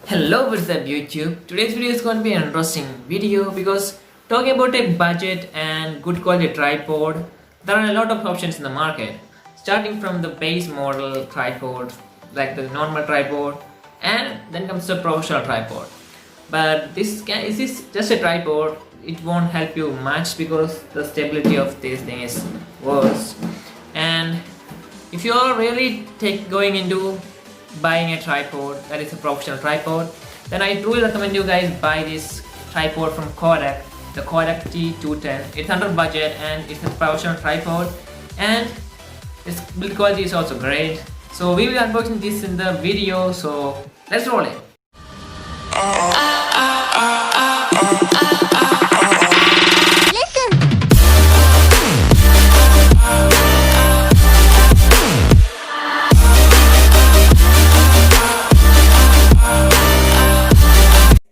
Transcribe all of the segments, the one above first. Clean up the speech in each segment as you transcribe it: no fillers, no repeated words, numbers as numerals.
Hello, what's up YouTube? Today's video is going to be an interesting video because talking about a budget and good quality tripod, there are a lot of options in the market. Starting from the base model tripod, like the normal tripod, and then comes the professional tripod. But this is just a tripod. It won't help you much because the stability of this thing is worse. And if you are really going into buying a tripod that is a professional tripod, then I truly recommend you guys buy this tripod from Kodak, the Kodak T210. It's under budget and it's a professional tripod and its build quality is also great. So we will be unboxing this in the video, so let's roll it.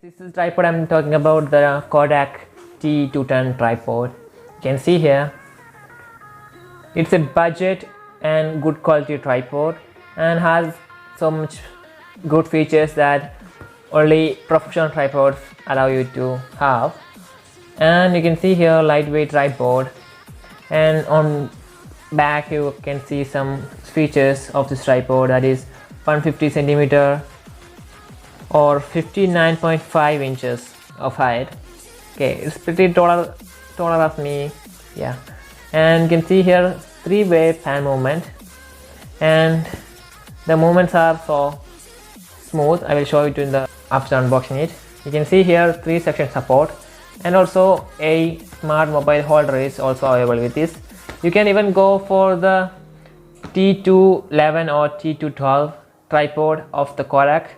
This is tripod I'm talking about, the Kodak T210 tripod. You can see here it's a budget and good quality tripod and has so much good features that only professional tripods allow you to have. And you can see here lightweight tripod, and on back you can see some features of this tripod, that is 150 centimeter or 59.5 inches of height. Okay, it's pretty taller of me, yeah. And you can see here 3-way fan movement, and the movements are so smooth. I will show it in the after unboxing it. You can see here 3-section support, and also a smart mobile holder is also available with this. You can even go for the T211 or T212 tripod of the Kodak,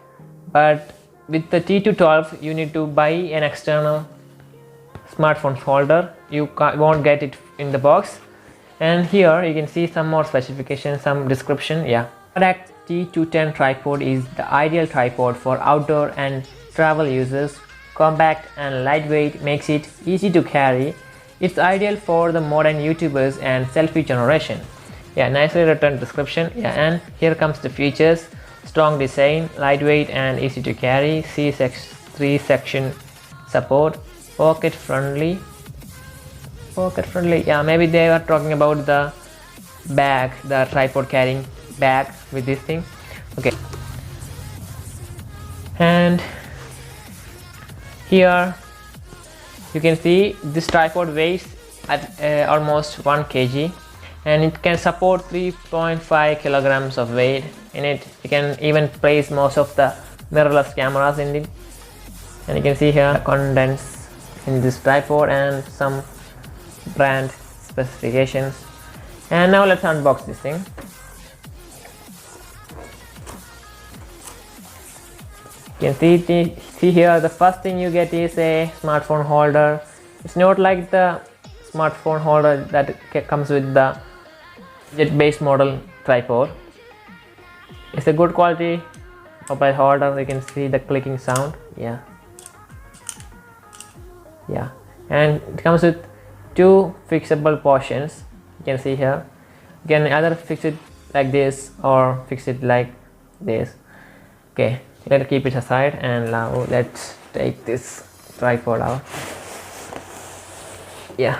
but with the T212 you need to buy an external smartphone holder. You won't get it in the box. And here you can see some more specifications, some description. Yeah, Kodak T210 tripod is the ideal tripod for outdoor and travel users. Compact and lightweight makes it easy to carry. It's ideal for the modern YouTubers and selfie generation. Yeah, nicely written description. Yeah, and here comes the features. Strong design, lightweight and easy to carry, 3-section support, pocket friendly. Yeah, maybe they were talking about the bag, the tripod carrying bag with this thing. Okay, and here you can see this tripod weighs at almost 1 kg, and it can support 3.5 kilograms of weight in it. You can even place most of the mirrorless cameras in it. And you can see here contents in this tripod and some brand specifications. And now let's unbox this thing. You can see here the first thing you get is a smartphone holder. It's not like the smartphone holder that comes with the jet-based model tripod. It's a good quality mobile holder. You can see the clicking sound. Yeah, and it comes with 2 fixable portions. You can see here. You can either fix it like this or fix it like this. Okay, let's keep it aside, and now let's take this tripod out. Yeah,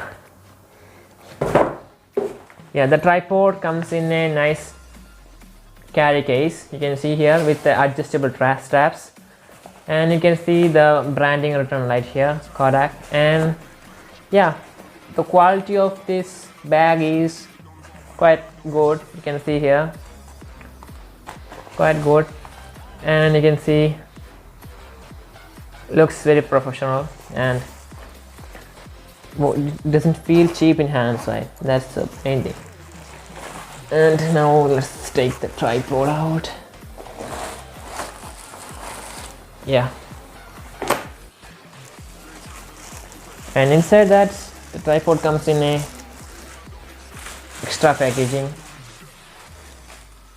the tripod comes in a nice carry case. You can see here with the adjustable straps, and you can see the branding written right here, Kodak. And yeah, the quality of this bag is quite good. You can see here, quite good, and you can see looks very professional and doesn't feel cheap in hands, right? That's the main thing. And now let's take the tripod out. Yeah, and inside that the tripod comes in a extra packaging.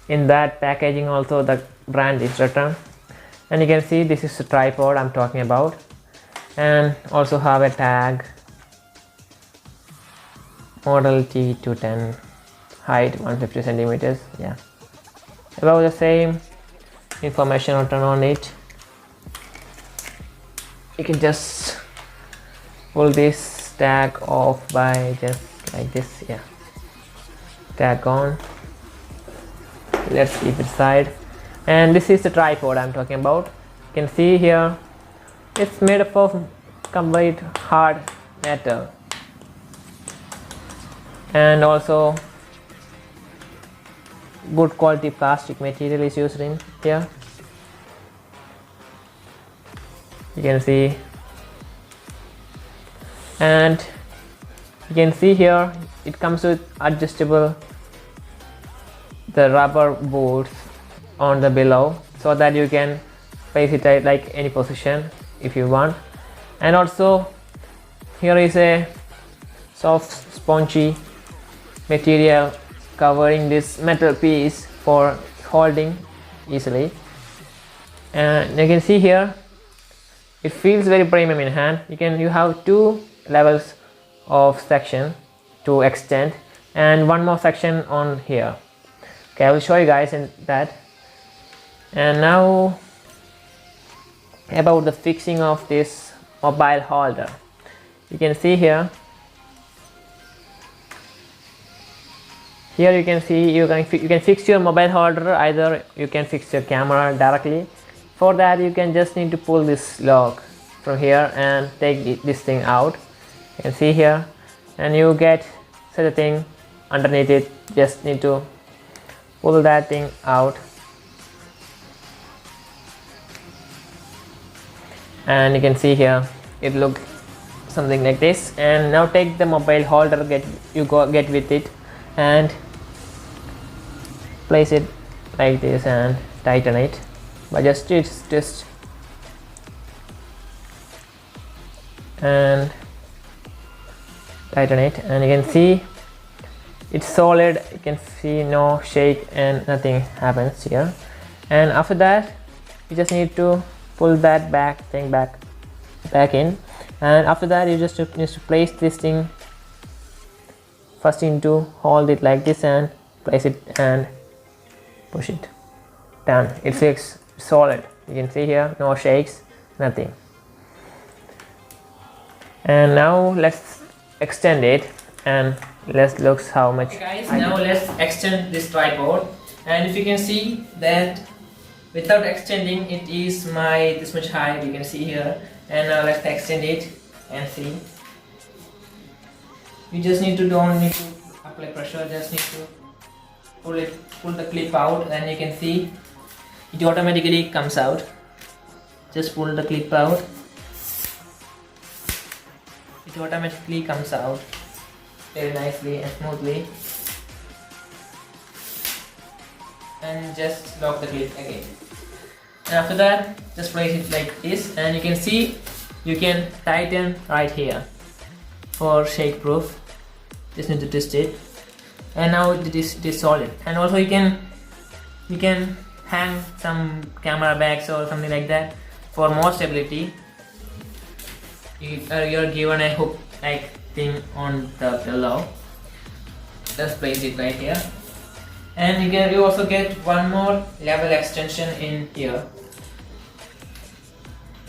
In that packaging also the brand is written, and you can see this is the tripod I'm talking about, and also have a tag, model T210, height 150 centimeters. Yeah, about the same information written on it. you can just pull this tag off by just like this. Yeah, tag on. Let's keep it aside. And this is the tripod I'm talking about. You can see here it's made up of complete hard metal, and also good quality plastic material is used in here. You can see, and you can see here it comes with adjustable the rubber bolts on the below, so that you can place it at like any position if you want. And also here is a soft spongy material covering this metal piece for holding easily. And you can see here it feels very premium in hand. You have two levels of section to extend and one more section on here. Okay, I will show you guys in that. And now about the fixing of this mobile holder. You can see here you can see you can fix your mobile holder. Either you can fix your camera directly. For that you can just need to pull this lock from here and take this thing out. You can see here, and you get such a thing underneath it. Just need to pull that thing out, and you can see here it looks something like this. And now take the mobile holder, get with it and place it like this and tighten it by just and tighten it, and you can see it's solid. You can see no shake and nothing happens here. And after that you just need to pull that back in, and after that you just need to place this thing first into hold it like this and place it and push it down. It feels solid. You can see here no shakes, nothing. And now let's extend it and let's look how much. Okay guys, now let's extend this tripod, and if you can see that without extending it is this much height, you can see here. And now let's extend it and see. You just don't need to apply pressure, just need to pull the clip out, and you can see it automatically comes out. Just pull the clip out, it automatically comes out very nicely and smoothly. And just lock the clip again. And after that just place it like this, and you can see you can tighten right here for shake proof. Just need to twist it, and now it is solid. And also you can hang some camera bags or something like that for more stability. You're given a hook like thing on the pillow. Just place it right here, and you also get one more level extension in here.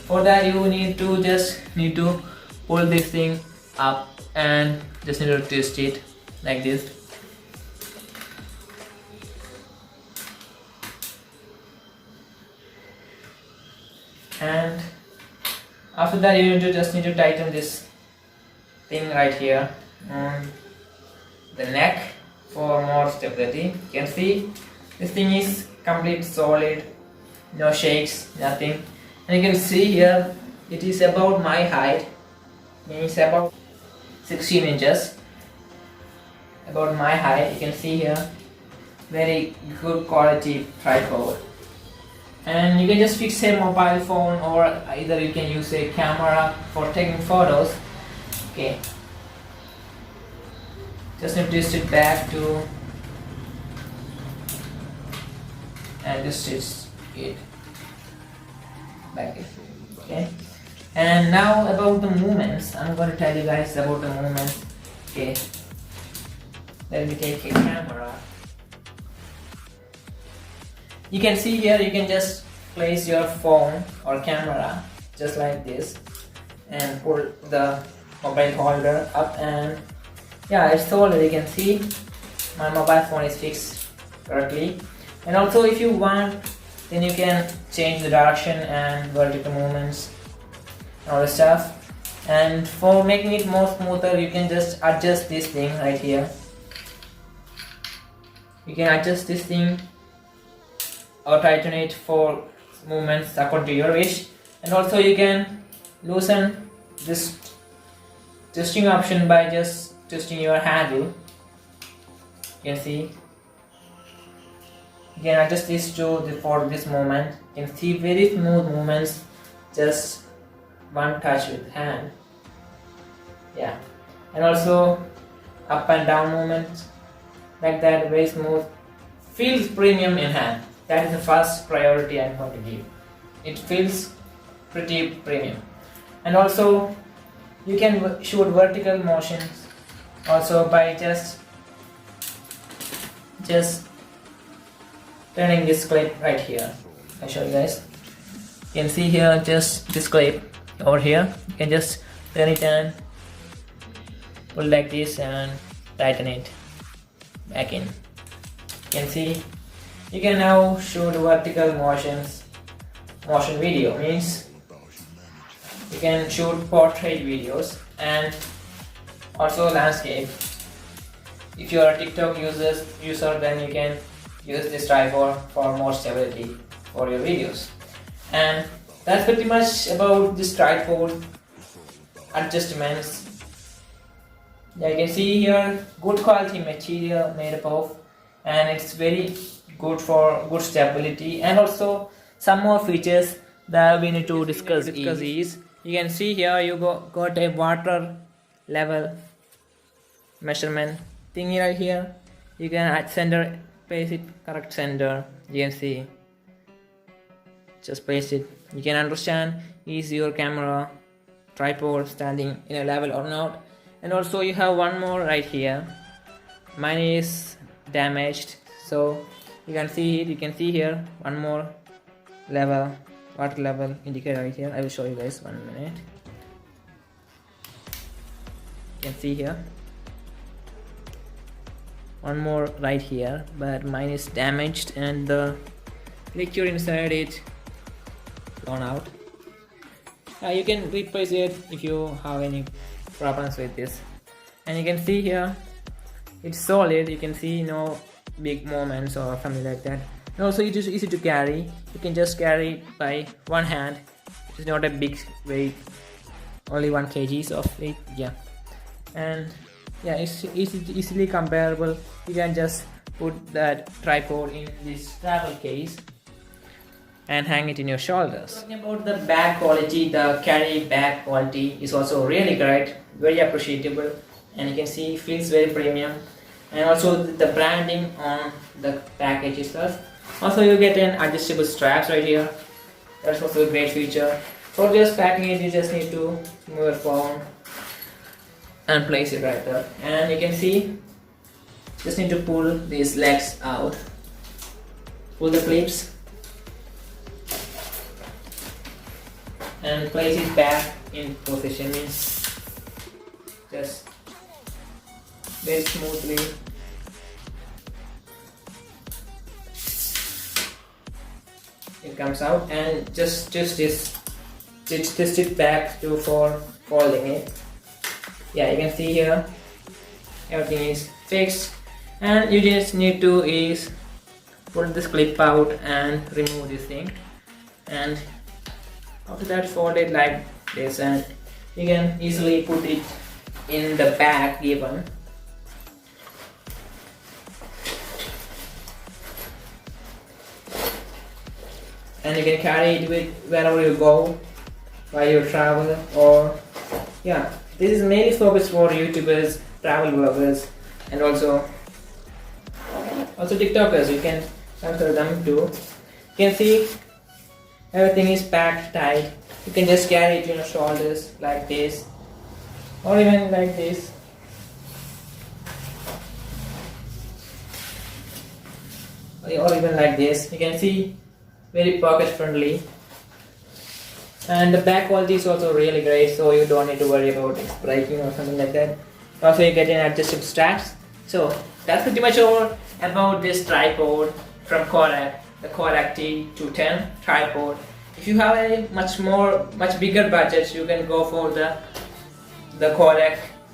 For that you need to pull this thing up and just need to twist it like this. And after that you just need to tighten this thing right here on the neck for more stability. You can see this thing is complete solid, no shakes, nothing. And you can see here it is about my height, means about 16 inches. About my height, you can see here very good quality tripod. And you can just fix a mobile phone, or either you can use a camera for taking photos. Okay, just need to twist it back to and just twist it back. Okay, and now about the movements, I'm going to tell you guys about the movements. Okay, let me take a camera. You can see here you can just place your phone or camera just like this. and pull the mobile holder up, and yeah, it's solid. You can see my mobile phone is fixed correctly. And also if you want, then you can change the direction and vertical movements and all the stuff. And for making it more smoother, you can just adjust this thing right here. You can adjust this thing or tighten it for movements according to your wish. And also you can loosen this twisting option by just twisting your handle. You can see. You can adjust this for this movement. You can see very smooth movements, just one touch with hand. Yeah, and also up and down movements like that, very smooth. Feels premium in hand. That is the first priority I'm going to give. It feels pretty premium. And also you can shoot vertical motions also by just turning this clip right here. I'll show you guys. You can see here, just this clip over here. You can just turn it and pull like this and tighten it back in. You can see you can now shoot vertical motion video, means you can shoot portrait videos and also landscape. If you are a TikTok user, then you can use this tripod for more stability for your videos. And that's pretty much about this tripod adjustments. Yeah, you can see here good quality material made up of, and it's very good for good stability. And also some more features that we need to discuss is you can see here you got a water level measurement thingy right here. You can add center, place it correct center. You can see, just place it. You can understand is your camera tripod standing in a level or not. And also you have one more right here. Mine is damaged, so you can see it. You can see here one more level, water level indicator right here. I will show you guys 1 minute. You can see here one more right here, but mine is damaged and the liquid inside it gone out. You can replace it if you have any problems with this. And you can see here it's solid. You can see no big movements or something like that. And also it is easy to carry. You can just carry it by one hand. It's not a big weight, only 1 kg of weight. Yeah, and yeah, it's easily comparable. You can just put that tripod in this travel case and hang it in your shoulders. Talking about the bag quality, the carry bag quality is also really great, very appreciable, and you can see it feels very premium. And also the branding on the package itself. Also you get an adjustable straps right here. That's also a great feature. For just packing it, you just need to move your phone and place it right there. And you can see, just need to pull these legs out, pull the clips and place it back in position. Means just very smoothly it comes out, and just twist it back for folding it. Yeah, you can see here everything is fixed, and you just need to pull this clip out and remove this thing, and after that fold it like this, and you can easily put it in the bag given. And you can carry it with wherever you go while you travel, or yeah, this is mainly focused for YouTubers, travel bloggers, and also TikTokers. You can consider them too. You can see everything is packed tight. You can just carry it on your shoulders like this, or even like this. Or even like this. You can see very pocket friendly. And the back quality is also really great, so you don't need to worry about it breaking or something like that. Also you get an adjustable straps. So that's pretty much all about this tripod from Kodak, the Kodak T210 tripod. If you have a much bigger budget, you can go for the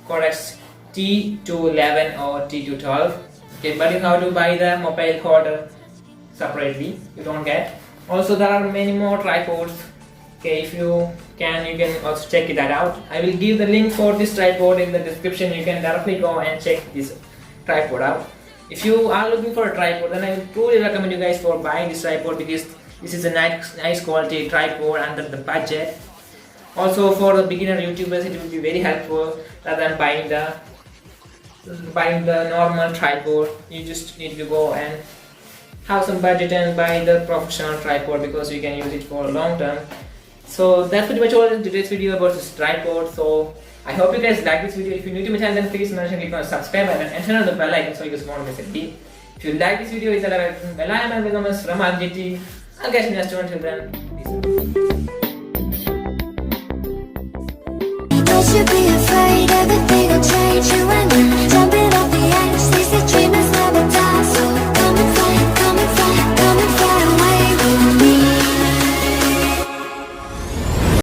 Kodak's T211 or T212. Okay, but you have to buy the mobile holder separately. You don't get. Also, there are many more tripods. Okay, if you can also check that out. I will give the link for this tripod in the description. You can directly go and check this tripod out. If you are looking for a tripod, then I would truly recommend you guys for buying this tripod, because this is a nice quality tripod under the budget. Also, for the beginner YouTubers, it will be very helpful rather than buying the normal tripod. You just need to go and have some budget and buy the professional tripod, because you can use it for a long term. So that's pretty much all in today's video about this tripod. So I hope you guys like this video. If you're new to my channel, then please click on the subscribe button and turn on the bell icon so you guys won't miss a beat. If you like this video, hit the like button. Well, I am from RGT. I'll catch you next one. Till then, peace out.